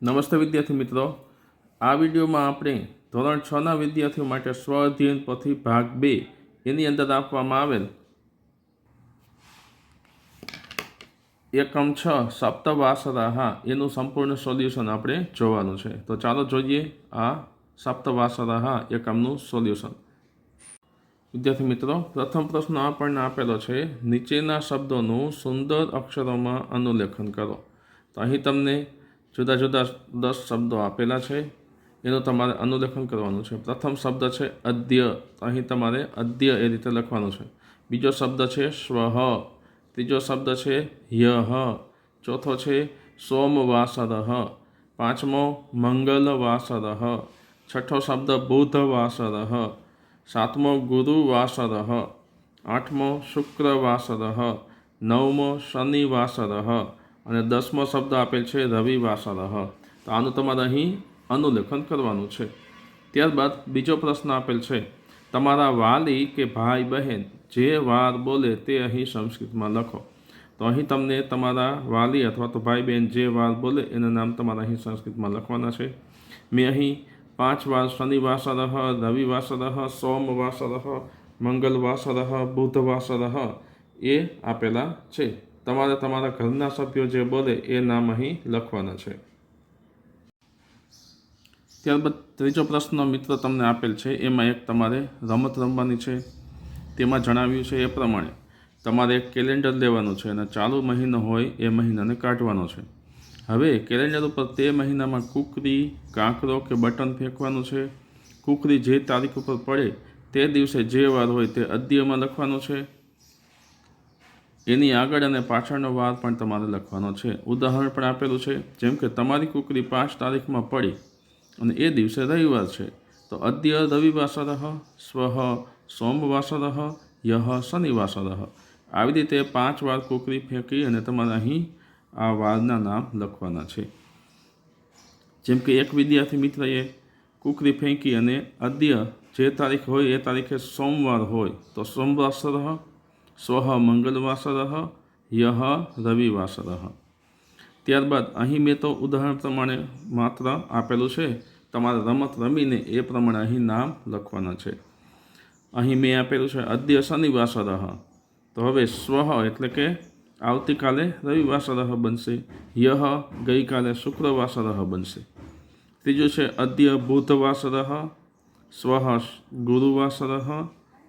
નમસ્તે વિદ્યાર્થી મિત્રો, આ વિડીયોમાં આપણે ધોરણ 6ના વિદ્યાર્થીઓ માટે સ્વ અધ્યયન પોથી ભાગ 2 એની અંદર આપવામાં આવેલ એકમ 6 સપ્તવાસરાહ એનું સંપૂર્ણ સોલ્યુશન આપણે જોવાનું છે। તો ચાલો જોઈએ આ સપ્તવાસરાહ એકમનું સોલ્યુશન। વિદ્યાર્થી મિત્રો, પ્રથમ પ્રશ્ન આપણને આપેલો છે, નીચેના શબ્દોનું સુંદર અક્ષરોમાં અનુલેખન કરો। તો અહીં તમને જુદા જુદા 10 શબ્દો આપેલા છે, એનું તમારે અનુલેખન કરવાનું છે। પ્રથમ શબ્દ છે અદ્ય, તો અહીં તમારે અદ્ય એ રીતે લખવાનું છે। બીજો શબ્દ છે સ્વઃ, ત્રીજો શબ્દ છે યઃ, ચોથો છે સોમવાસરઃ, પાંચમો મંગલવાસરઃ, છઠ્ઠો શબ્દ બુધવાસરઃ, સાતમો ગુરુવાસરઃ, આઠમો શુક્રવાસરઃ, નવમો શનિવાસરઃ અને 10મો શબ્દ આપેલ છે રવિવાસરઃ। તો આનું તમારે અહીં અનુલેખન કરવાનું છે। ત્યારબાદ બીજો પ્રશ્ન આપેલ છે, તમારા વાલી કે ભાઈ બહેન જે વાર બોલે તે અહીં સંસ્કૃતમાં લખો। તો અહીં તમને તમારા વાલી અથવા તો ભાઈ બહેન જે વાર બોલે એના નામ તમારે અહીં સંસ્કૃતમાં લખવાના છે। મેં અહીં 5 વાર શનિવાસરઃ, રવિવાસરઃ, સોમવાસરઃ, મંગલવાસરઃ, બુધવાસરઃ એ આપેલા છે। તમારે તમારા ઘરના સભ્યો જે બોલે એ નામ અહીં લખવાના છે। ત્યારબાદ ત્રીજો પ્રશ્ન મિત્રો તમને આપેલ છે, એમાં એક તમારે રમત રમવાની છે। તેમાં જણાવ્યું છે એ પ્રમાણે તમારે એક કેલેન્ડર લેવાનું છે અને ચાલુ મહિનો હોય એ મહિનાને કાઢવાનો છે। હવે કેલેન્ડર ઉપર તે મહિનામાં કુકરી, કાંકરો કે બટન ફેંકવાનું છે। કુકરી જે તારીખ ઉપર પડે તે દિવસે જે વાર હોય તે અદ્યમાં લખવાનો છે। એની આગળ અને પાછળનો વાર પણ તમારે લખવાનો છે। ઉદાહરણ પણ આપેલું છે, જેમ કે તમારી કુકરી 5 તારીખમાં પડી અને એ દિવસે રવિવાર છે, તો અદ્ય રવિવાસરઃ, સ્વઃ સોમવાસરઃ, યઃ શનિવાસરઃ। આવી રીતે 5 વાર કુકરી ફેંકી અને તમારે અહીં આ વારના નામ લખવાના છે। જેમ કે એક વિદ્યાર્થી મિત્રએ કુકરી ફેંકી અને અદ્ય જે તારીખ હોય એ તારીખે સોમવાર હોય તો સોમવાસરઃ, સ્વઃ મંગલવાસરઃ, યઃ રવિવાસરઃ। ત્યારબાદ અહીં મેં તો ઉદાહરણ પ્રમાણે માત્ર આપેલું છે, તમારે રમત રમીને એ પ્રમાણે અહીં નામ લખવાના છે। અહીં મેં આપેલું છે અદ્ય શનિવાસરઃ, તો હવે સ્વઃ એટલે કે આવતીકાલે રવિવાસરઃ બનશે, યઃ ગઈકાલે શુક્રવાસરઃ બનશે। ત્રીજું છે અદ્ય બુધવાસરઃ, સ્વઃ ગુરુવાસરઃ,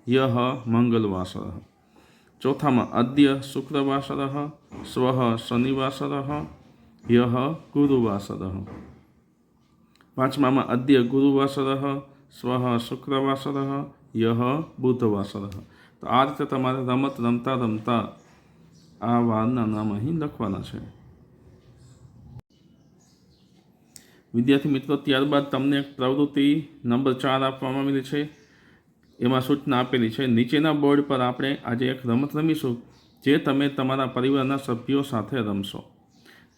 યઃ મંગલવાસરઃ। ચોથામાં અદ્ય શુક્રવાસરઃ, સ્વઃ શનિવાસરઃ, યઃ ગુરુવાસરઃ। પાંચમામાં અદ્ય ગુરુવાસરઃ, સ્વઃ શુક્રવાસરઃ, યઃ બુધવાસરઃ। તો આ રીતે તમારે રમત રમતા રમતા આ વારના નામ અહીં લખવાના છે। વિદ્યાર્થી મિત્રો, ત્યારબાદ તમને એક પ્રવૃત્તિ નંબર 4 આપવામાં આવેલી છે। એમાં સૂચના આપેલી છે, નીચેના બોર્ડ પર આપણે આજે એક રમત રમીશું જે તમે તમારા પરિવારના સભ્યો સાથે રમશો।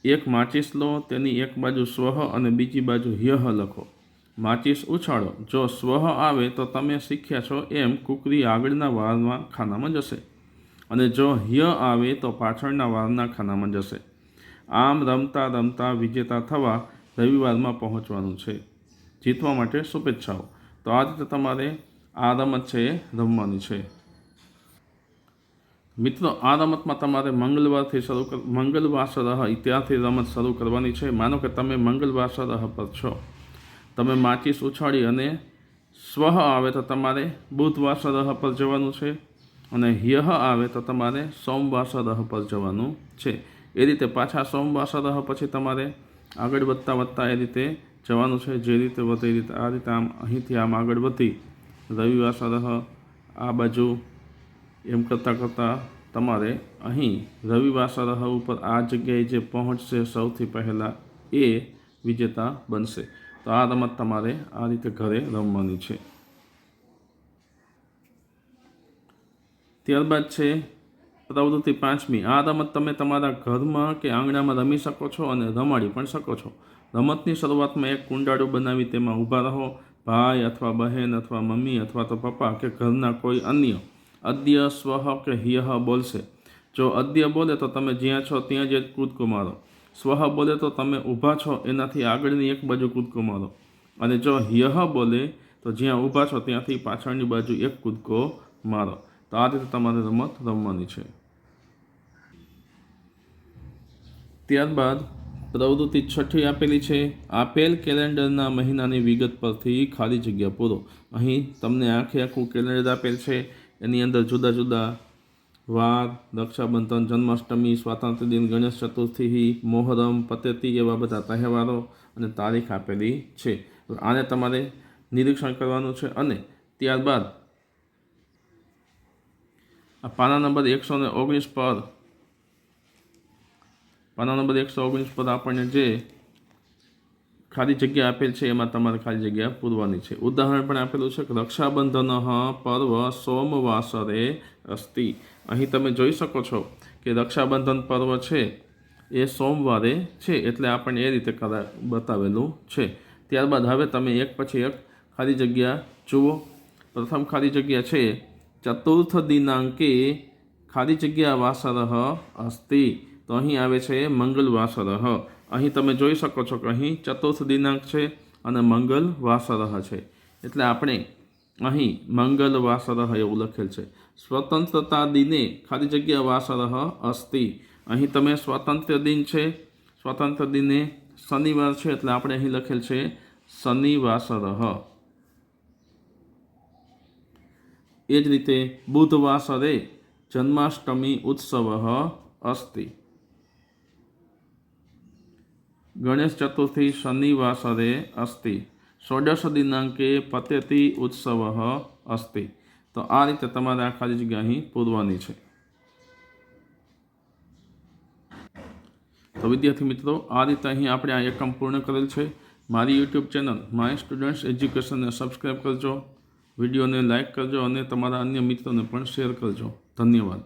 એક માચીસ લો, તેની એક બાજુ સ્વઃ અને બીજી બાજુ યઃ લખો। માચીસ ઉછાળો, જો સ્વઃ આવે તો તમે શીખ્યા છો એમ કુકરી આગળના વારના ખાનામાં જશે અને જો યઃ આવે તો પાછળના વારના ખાનામાં જશે। આમ રમતા રમતા વિજેતા થવા રવિવારમાં પહોંચવાનું છે। જીતવા માટે શુભેચ્છાઓ। તો આ રીતે તમારે આ રમત છે એ રમવાની છે। મિત્રો, આ રમતમાં તમારે મંગલવાસરઃ ત્યાંથી રમત શરૂ કરવાની છે। માનો કે તમે મંગલવાસરઃ પર છો, તમે માચીસ ઉછાળી અને સ્વઃ આવે તો તમારે બુધવાસરઃ પર જવાનું છે અને યઃ આવે તો તમારે સોમવાસરઃ પર જવાનું છે। એ રીતે પાછા સોમવાસરઃ પછી તમારે આગળ વધતા એ રીતે જવાનું છે। જે રીતે વધે એ રીતે આ રીતે આમ અહીંથી આમ આગળ વધી રવિવાસરઃ આ બાજુ એમ કરતાં કરતાં તમારે અહીં રવિવાસરઃ ઉપર આ જગ્યાએ જે પહોંચશે સૌથી પહેલાં એ વિજેતા બનશે। તો આ રમત તમારે આ રીતે ઘરે રમવાની છે। ત્યારબાદ છે પ્રવૃત્તિ 5મી। આ રમત તમે તમારા ઘરમાં કે આંગણામાં રમી શકો છો અને રમાડી પણ શકો છો। રમતની શરૂઆતમાં એક કુંડાળું બનાવી તેમાં ઊભા રહો। ભાઈ અથવા બહેન અથવા મમ્મી અથવા તો પપ્પા કે ઘરના કોઈ અન્ય અદ્ય, સ્વઃ કે યઃ બોલશે। જો અદ્ય બોલે તો તમે જ્યાં છો ત્યાં જ કૂદકો મારો। સ્વઃ બોલે તો તમે ઊભા છો એનાથી આગળની એક બાજુ કૂદકો મારો, અને જો યહ બોલે તો જ્યાં ઊભા છો ત્યાંથી પાછળની બાજુ એક કૂદકો મારો. તો આ રીતે તમારે રમત રમવાની છે. ત્યારબાદ પ્રવૃત્તિ 6 આપેલી છે. આપેલ કેલેન્ડરના મહિનાની વિગત પરથી ખાલી જગ્યા પૂરો. અહીં તમને આખું કેલેન્ડર આપેલ છે. એની અંદર જુદા જુદા વાર, રક્ષાબંધન, જન્માષ્ટમી, સ્વાતંત્ર્ય દિન, ગણેશ ચતુર્થી, મોહરમ, પતેતી એવા બધા તહેવારો અને તારીખ આપેલી છે. આને તમારે નિરીક્ષણ કરવાનું છે. અને ત્યારબાદ આ પાના નંબર 119 પર આપણને જે ખાલી જગ્યા આપેલ છે એમાં તમારે ખાલી જગ્યા પૂરવાની છે. ઉદાહરણ પણ આપેલું છે કે રક્ષાબંધન પર્વ સોમવાસરે અસ્તિ. અહીં તમે જોઈ શકો છો કે રક્ષાબંધન પર્વ છે એ સોમવારે છે, એટલે આપણને એ રીતે બતાવેલું છે. ત્યારબાદ હવે તમે એક પછી એક ખાલી જગ્યા જુઓ. પ્રથમ ખાલી જગ્યા છે ચતુર્થ દિનાંકે ખાલી જગ્યા વાસરઃ અસ્તિ. તો અહીં આવે છે મંગલ વાસરઃ. અહીં તમે જોઈ શકો છો કે અહીં ચતુર્થ દિનાંક છે અને મંગલ વાસરઃ છે, એટલે આપણે અહીં મંગલ વાસરઃ એવું લખેલ છે. સ્વતંત્રતા દિને ખાલી જગ્યા વાસરઃ અસ્તિ. અહીં તમે સ્વાતંત્ર્ય દિન છે, સ્વાતંત્ર્ય દિને શનિવાર છે, એટલે આપણે અહીં લખેલ છે શનિવાસરઃ. એ જ રીતે બુધવાસરે જન્માષ્ટમી ઉત્સવ અસ્તિ. ગણેશ ચતુર્થી શનિવાસરે અસ્તિ. ષોડશ દિનાંકે પતેતી ઉત્સવ અસ્તિ. તો આ રીતે તમારે આ ખાલી જગ્યા અહીં પૂરવાની છે. તો વિદ્યાર્થી મિત્રો, આ રીતે અહીં આપણે આ એકમ પૂર્ણ કરેલ છે. મારી યુટ્યુબ ચેનલ માય સ્ટુડન્ટ્સ એજ્યુકેશનને સબસ્ક્રાઈબ કરજો, વિડીયોને લાઇક કરજો અને તમારા અન્ય મિત્રોને પણ શેર કરજો. ધન્યવાદ.